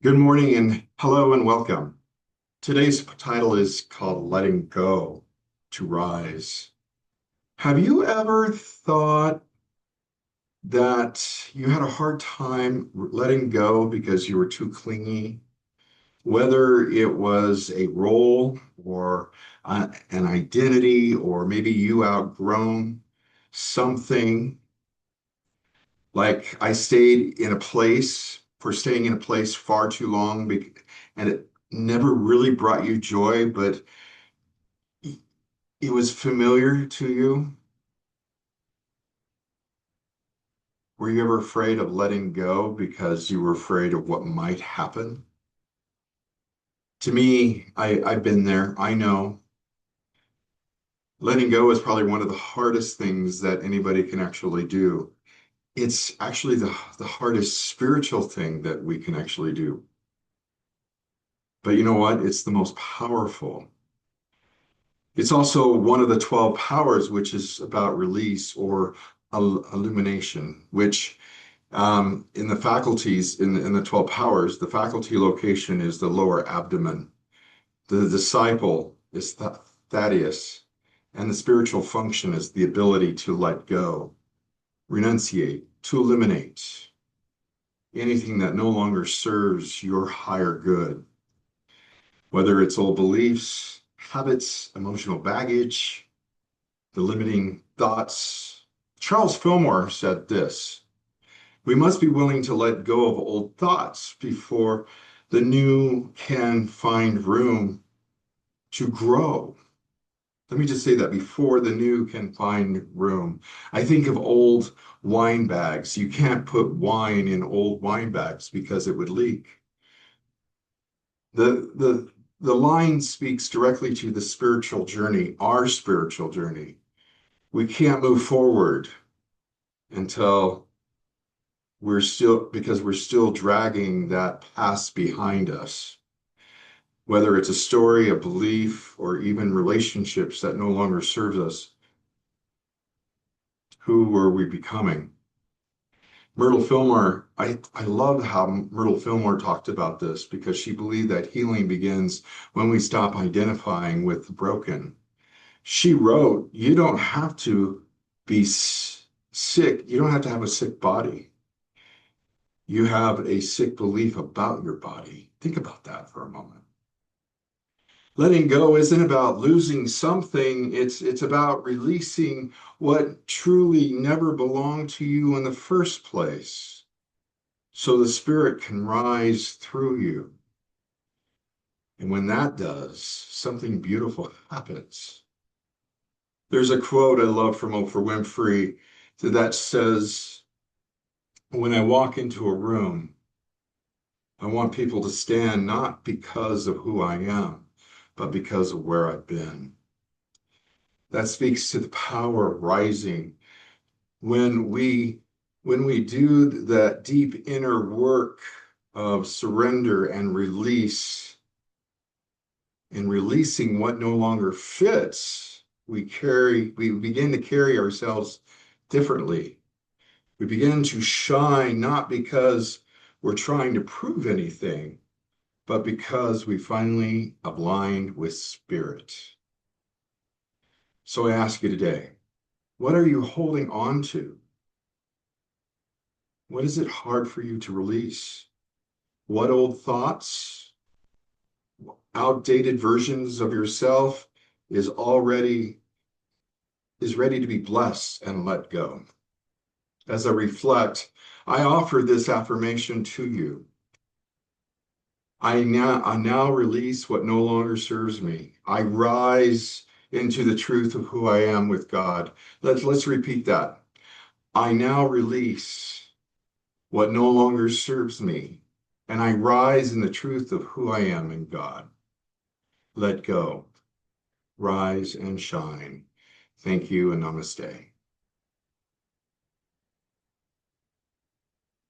Good morning and hello and welcome. Today's title is called Letting Go to Rise. Have you ever thought that you had a hard time letting go because you were too clingy? Whether it was a role or an identity, or maybe you outgrown something. Like I stayed in a place for staying in a place far too long, and it never really brought you joy, but it was familiar to you. Were you ever afraid of letting go because you were afraid of what might happen? To me, I've been there. I know letting go is probably one of the hardest things that anybody can actually do. It's actually the hardest spiritual thing that we can actually do. But you know what? It's the most powerful. It's also one of the 12 powers, which is about release or illumination, which in the faculties, in the 12 powers, the faculty location is the lower abdomen. The disciple is Thaddeus, and the spiritual function is the ability to let go, renunciate, to eliminate anything that no longer serves your higher good, whether it's old beliefs, habits, emotional baggage, the limiting thoughts. Charles Fillmore said this: we must be willing to let go of old thoughts before the new can find room to grow. Let me just say that before the new can find room. I think of old wine bags. You can't put wine in old wine bags because it would leak. The line speaks directly to the spiritual journey, our spiritual journey. We can't move forward until we're still dragging that past behind us, whether it's a story, a belief, or even relationships that no longer serves us. Who were we becoming? Myrtle Fillmore, I love how Myrtle Fillmore talked about this because she believed that healing begins when we stop identifying with the broken. She wrote, you don't have to be sick. You don't have to have a sick body. You have a sick belief about your body. Think about that for a moment. Letting go isn't about losing something. It's about releasing what truly never belonged to you in the first place, so the spirit can rise through you. And when that does, something beautiful happens. There's a quote I love from Oprah Winfrey that says, when I walk into a room, I want people to stand not because of who I am, but because of where I've been. That speaks to the power of rising. When we do that deep inner work of surrender and release, and releasing what no longer fits, we begin to carry ourselves differently. We begin to shine not because we're trying to prove anything, but because we finally aligned with spirit. So I ask you today, what are you holding on to? What is it hard for you to release? What old thoughts, outdated versions of yourself is ready to be blessed and let go? As I reflect, I offer this affirmation to you. I now release what no longer serves me. I rise into the truth of who I am with God. Let's repeat that. I now release what no longer serves me, and I rise in the truth of who I am in God. Let go, rise and shine. Thank you and namaste.